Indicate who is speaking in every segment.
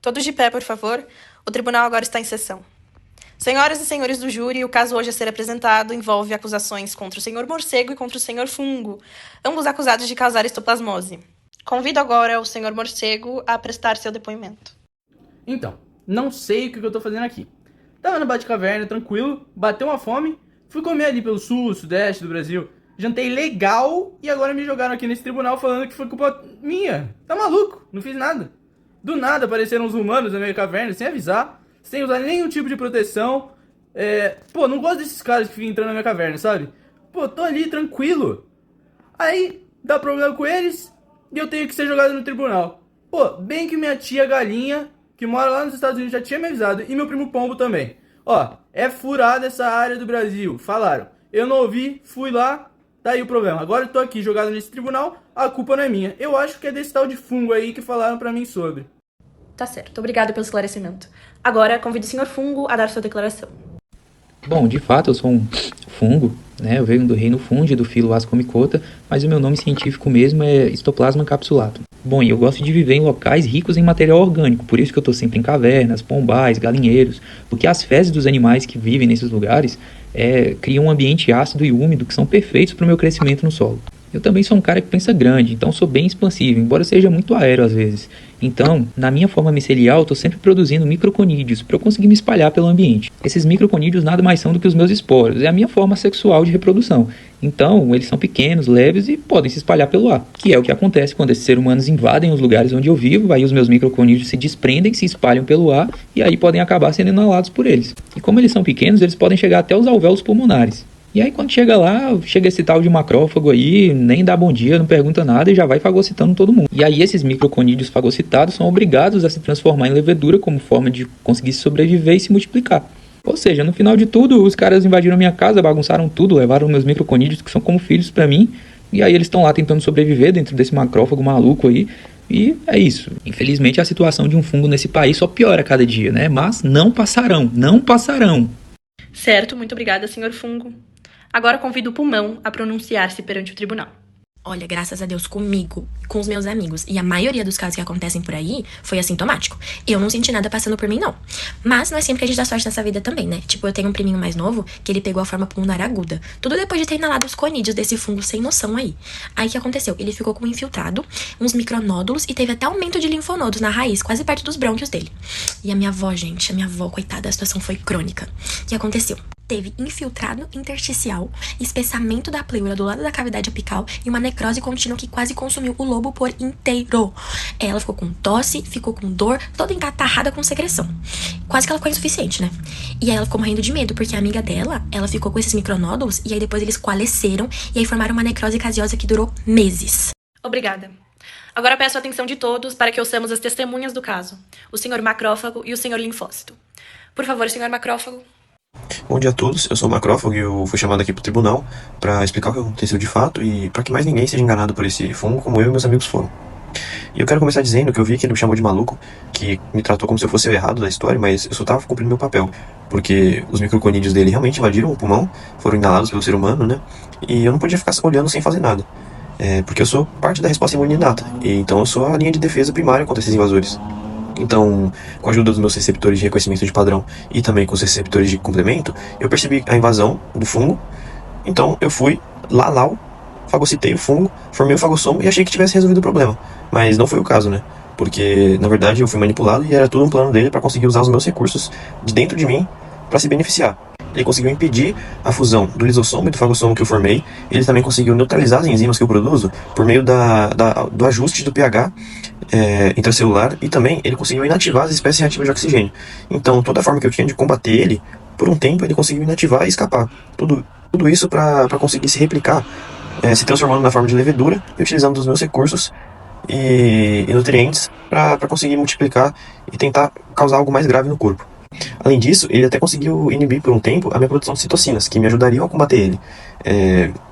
Speaker 1: Todos de pé, por favor. O tribunal agora está em sessão. Senhoras e senhores do júri, o caso hoje a ser apresentado envolve acusações contra o senhor Morcego e contra o senhor Fungo, ambos acusados de causar histoplasmose. Convido agora o senhor Morcego a prestar seu depoimento.
Speaker 2: Então, não sei o que eu tô fazendo aqui. Tava na Batcaverna, tranquilo, bateu uma fome, fui comer ali pelo sul, sudeste do Brasil, jantei legal e agora me jogaram aqui nesse tribunal falando que foi culpa minha. Tá maluco? Não fiz nada. Do nada apareceram uns humanos na minha caverna, sem avisar, sem usar nenhum tipo de proteção. Não gosto desses caras que ficam entrando na minha caverna, sabe? Tô ali tranquilo. Aí, dá problema com eles e eu tenho que ser jogado no tribunal. Bem que minha tia Galinha, que mora lá nos Estados Unidos, já tinha me avisado, e meu primo Pombo também. É furada essa área do Brasil, falaram. Eu não ouvi, fui lá, tá aí o problema. Agora eu tô aqui jogado nesse tribunal, a culpa não é minha. Eu acho que é desse tal de fungo aí que falaram pra mim sobre.
Speaker 1: Tá certo, obrigado pelo esclarecimento. Agora, convido o senhor Fungo a dar sua declaração.
Speaker 3: Bom, de fato eu sou um fungo, né? Eu venho do reino fungi, do filo Ascomycota, mas o meu nome científico mesmo é Histoplasma capsulatum. Bom, e eu gosto de viver em locais ricos em material orgânico, por isso que eu estou sempre em cavernas, pombais, galinheiros, porque as fezes dos animais que vivem nesses lugares criam um ambiente ácido e úmido que são perfeitos para o meu crescimento no solo. Eu também sou um cara que pensa grande, então sou bem expansivo, embora seja muito aéreo às vezes. Então, na minha forma micelial, eu estou sempre produzindo microconídeos para eu conseguir me espalhar pelo ambiente. Esses microconídeos nada mais são do que os meus esporos, é a minha forma sexual de reprodução. Então, eles são pequenos, leves e podem se espalhar pelo ar, que é o que acontece quando esses seres humanos invadem os lugares onde eu vivo, aí os meus microconídeos se desprendem, se espalham pelo ar e aí podem acabar sendo inalados por eles. E como eles são pequenos, eles podem chegar até os alvéolos pulmonares. E aí quando chega lá, chega esse tal de macrófago aí, nem dá bom dia, não pergunta nada e já vai fagocitando todo mundo. E aí esses microconídeos fagocitados são obrigados a se transformar em levedura como forma de conseguir sobreviver e se multiplicar. Ou seja, no final de tudo, os caras invadiram minha casa, bagunçaram tudo, levaram meus microconídeos que são como filhos pra mim. E aí eles estão lá tentando sobreviver dentro desse macrófago maluco aí. E é isso. Infelizmente a situação de um fungo nesse país só piora a cada dia, né? Mas não passarão, não passarão.
Speaker 1: Certo, muito obrigada, senhor Fungo. Agora convido o Pulmão a pronunciar-se perante o tribunal.
Speaker 4: Olha, graças a Deus, comigo, com os meus amigos, e a maioria dos casos que acontecem por aí foi assintomático. Eu não senti nada passando por mim, não. Mas não é sempre que a gente dá sorte nessa vida também, né? Tipo, eu tenho um priminho mais novo que ele pegou a forma pulmonar aguda. Tudo depois de ter inalado os conídeos desse fungo sem noção aí. Aí o que aconteceu? Ele ficou com um infiltrado, uns micronódulos e teve até aumento de linfonodos na raiz, quase perto dos brônquios dele. E a minha avó, gente, coitada, a situação foi crônica. O que aconteceu? Teve infiltrado intersticial, espessamento da pleura do lado da cavidade apical e uma necrose contínua que quase consumiu o lobo por inteiro. Ela ficou com tosse, ficou com dor, toda encatarrada com secreção. Quase que ela ficou insuficiente, né? E aí ela ficou morrendo de medo, porque a amiga dela, ela ficou com esses micronódulos e aí depois eles coalesceram e aí formaram uma necrose caseosa que durou meses.
Speaker 1: Obrigada. Agora peço a atenção de todos para que ouçamos as testemunhas do caso, o senhor Macrófago e o senhor Linfócito. Por favor, senhor Macrófago.
Speaker 5: Bom dia a todos, eu sou o Macrófago e eu fui chamado aqui pro tribunal para explicar o que aconteceu de fato e para que mais ninguém seja enganado por esse fungo como eu e meus amigos foram. E eu quero começar dizendo que eu vi que ele me chamou de maluco, que me tratou como se eu fosse o errado da história, mas eu só tava cumprindo meu papel, porque os microconídeos dele realmente invadiram o pulmão, foram inalados pelo ser humano, né? E eu não podia ficar olhando sem fazer nada, porque eu sou parte da resposta imune inata, e então eu sou a linha de defesa primária contra esses invasores. Então, com a ajuda dos meus receptores de reconhecimento de padrão e também com os receptores de complemento, eu percebi a invasão do fungo. Então, eu fui lá, fagocitei o fungo, formei o fagossomo e achei que tivesse resolvido o problema. Mas não foi o caso, né? Porque, na verdade, eu fui manipulado e era tudo um plano dele para conseguir usar os meus recursos de dentro de mim para se beneficiar. Ele conseguiu impedir a fusão do lisossomo e do fagossomo que eu formei. Ele também conseguiu neutralizar as enzimas que eu produzo por meio do ajuste do pH intracelular, e também ele conseguiu inativar as espécies reativas de oxigênio. Então toda a forma que eu tinha de combater ele, por um tempo ele conseguiu inativar e escapar. Tudo isso para conseguir se replicar, se transformando na forma de levedura e utilizando os meus recursos e nutrientes para conseguir multiplicar e tentar causar algo mais grave no corpo. Além disso, ele até conseguiu inibir por um tempo a minha produção de citocinas, que me ajudariam a combater ele.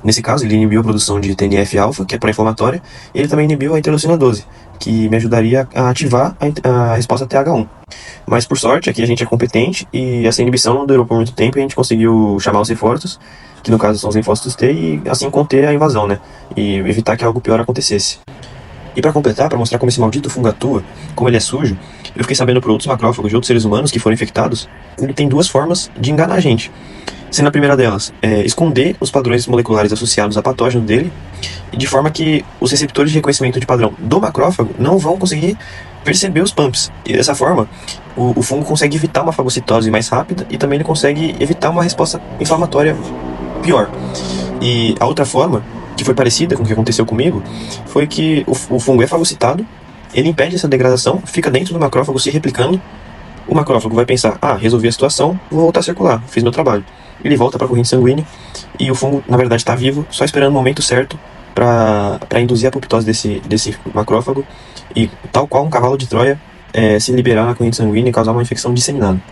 Speaker 5: Nesse caso, ele inibiu a produção de TNF-alfa, que é pró-inflamatória, e ele também inibiu a interleucina 12, que me ajudaria a ativar a resposta TH1. Mas por sorte, aqui a gente é competente, e essa inibição não durou por muito tempo, e a gente conseguiu chamar os reforços, que no caso são os linfócitos T, e assim conter a invasão, né? E evitar que algo pior acontecesse. E para completar, para mostrar como esse maldito fungo atua, como ele é sujo, eu fiquei sabendo por outros macrófagos de outros seres humanos que foram infectados, ele tem duas formas de enganar a gente. Sendo a primeira delas, esconder os padrões moleculares associados a patógeno dele, de forma que os receptores de reconhecimento de padrão do macrófago não vão conseguir perceber os pumps. E dessa forma, o fungo consegue evitar uma fagocitose mais rápida e também ele consegue evitar uma resposta inflamatória pior. E a outra forma, que foi parecida com o que aconteceu comigo, foi que o fungo é fagocitado, ele impede essa degradação, fica dentro do macrófago se replicando, o macrófago vai pensar, resolvi a situação, vou voltar a circular, fiz meu trabalho. Ele volta para a corrente sanguínea e o fungo, na verdade, está vivo, só esperando o momento certo para induzir a apoptose desse macrófago e, tal qual um cavalo de Troia, se liberar na corrente sanguínea e causar uma infecção disseminada.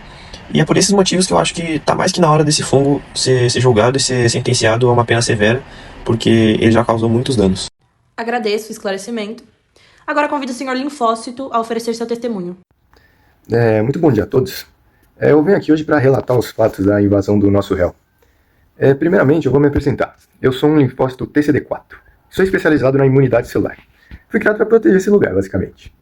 Speaker 5: E é por esses motivos que eu acho que está mais que na hora desse fungo ser julgado e ser sentenciado a uma pena severa, porque ele já causou muitos danos.
Speaker 1: Agradeço o esclarecimento. Agora convido o Sr. Linfócito a oferecer seu testemunho.
Speaker 6: Muito bom dia a todos. Eu venho aqui hoje para relatar os fatos da invasão do nosso réu. Primeiramente, eu vou me apresentar. Eu sou um linfócito TCD4. Sou especializado na imunidade celular. Fui criado para proteger esse lugar, basicamente.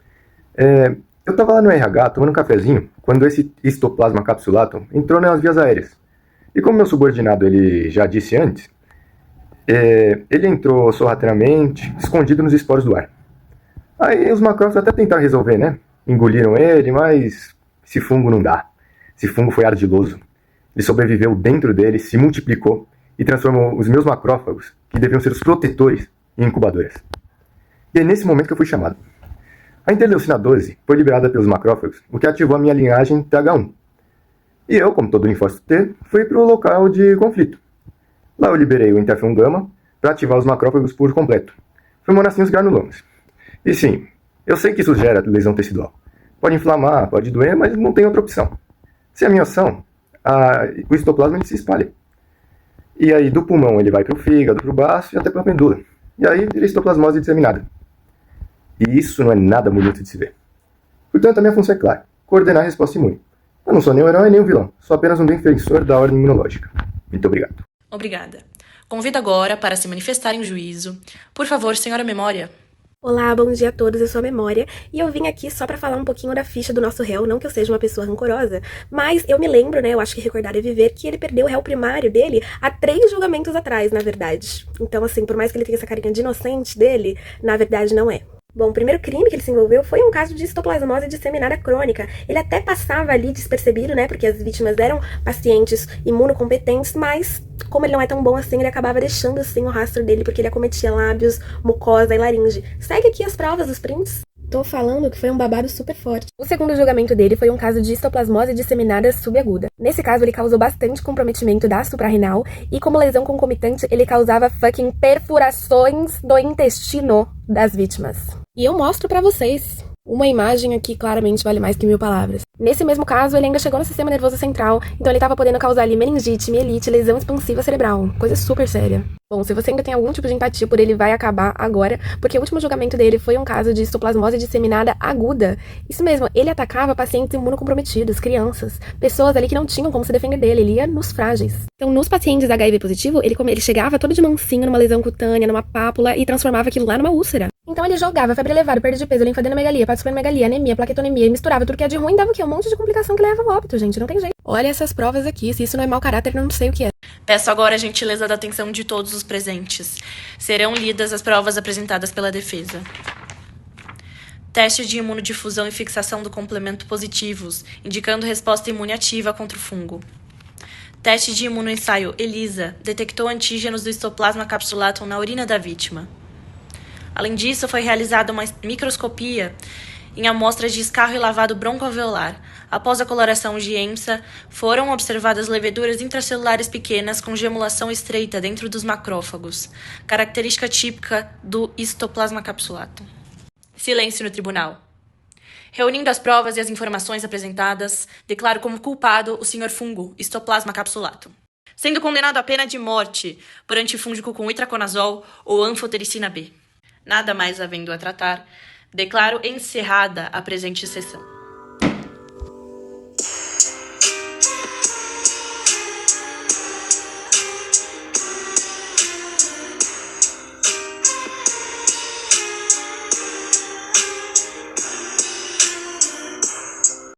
Speaker 6: Eu estava lá no RH tomando um cafezinho quando esse histoplasma capsulatum entrou nas vias aéreas. E como meu subordinado ele já disse antes, ele entrou sorrateiramente, escondido nos esporos do ar. Aí os macrófagos até tentaram resolver, né? Engoliram ele, mas esse fungo não dá. Esse fungo foi ardiloso. Ele sobreviveu dentro dele, se multiplicou e transformou os meus macrófagos, que deviam ser os protetores, em incubadoras. E é nesse momento que eu fui chamado. A interleucina 12 foi liberada pelos macrófagos, o que ativou a minha linhagem TH1. E eu, como todo linfócito T, fui para o local de conflito. Lá eu liberei o interferon gama para ativar os macrófagos por completo, formando assim os granulomas. E sim, eu sei que isso gera lesão tecidual. Pode inflamar, pode doer, mas não tem outra opção. Sem a minha ação, o histoplasma ele se espalha. E aí do pulmão ele vai para o fígado, para o baço e até para a medula. E aí vira histoplasmose disseminada. E isso não é nada bonito de se ver. Portanto, a minha função é clara: coordenar a resposta imune. Eu não sou nem um herói nem um vilão, sou apenas um defensor da ordem imunológica. Muito obrigado.
Speaker 1: Obrigada. Convido agora para se manifestar em juízo. Por favor, senhora Memória.
Speaker 7: Olá, bom dia a todos, eu sou a Memória e eu vim aqui só pra falar um pouquinho da ficha do nosso réu, não que eu seja uma pessoa rancorosa, mas eu me lembro, né, eu acho que recordar é viver, que ele perdeu o réu primário dele há 3 julgamentos atrás, na verdade. Então, assim, por mais que ele tenha essa carinha de inocente dele, na verdade não é. Bom, o primeiro crime que ele se envolveu foi um caso de histoplasmose disseminada crônica. Ele até passava ali despercebido, né, porque as vítimas eram pacientes imunocompetentes, mas como ele não é tão bom assim, ele acabava deixando assim o rastro dele, porque ele acometia lábios, mucosa e laringe. Segue aqui as provas, os prints. Tô falando que foi um babado super forte. O segundo julgamento dele foi um caso de histoplasmose disseminada subaguda. Nesse caso, ele causou bastante comprometimento da suprarrenal e, como lesão concomitante, ele causava fucking perfurações do intestino das vítimas. E eu mostro pra vocês. Uma imagem aqui claramente vale mais que 1000 palavras. Nesse mesmo caso, ele ainda chegou no sistema nervoso central, então ele estava podendo causar ali meningite, mielite, lesão expansiva cerebral. Coisa super séria. Bom, se você ainda tem algum tipo de empatia por ele, vai acabar agora, porque o último julgamento dele foi um caso de histoplasmose disseminada aguda. Isso mesmo, ele atacava pacientes imunocomprometidos, crianças, pessoas ali que não tinham como se defender dele, ele ia nos frágeis. Então, nos pacientes HIV positivo, ele chegava todo de mansinho numa lesão cutânea, numa pápula e transformava aquilo lá numa úlcera. Então ele jogava febre elevada, perda de peso, linfadenomegalia, participanomegalia, anemia, plaquetonemia, e misturava tudo que é de ruim, dava o quê? Um monte de complicação que leva ao óbito, gente, não tem jeito. Olha essas provas aqui, se isso não é mau caráter, eu não sei o que é.
Speaker 1: Peço agora a gentileza da atenção de todos os presentes. Serão lidas as provas apresentadas pela defesa. Teste de imunodifusão e fixação do complemento positivos, indicando resposta imune ativa contra o fungo. Teste de imunoensaio ELISA, detectou antígenos do histoplasma capsulatum na urina da vítima. Além disso, foi realizada uma microscopia em amostras de escarro e lavado broncoalveolar. Após a coloração de EMSA, foram observadas leveduras intracelulares pequenas com gemulação estreita dentro dos macrófagos, característica típica do histoplasma capsulatum. Silêncio no tribunal. Reunindo as provas e as informações apresentadas, declaro como culpado o Sr. Fungo, histoplasma capsulatum, sendo condenado à pena de morte por antifúngico com itraconazol ou anfotericina B. Nada mais havendo a tratar, declaro encerrada a presente sessão.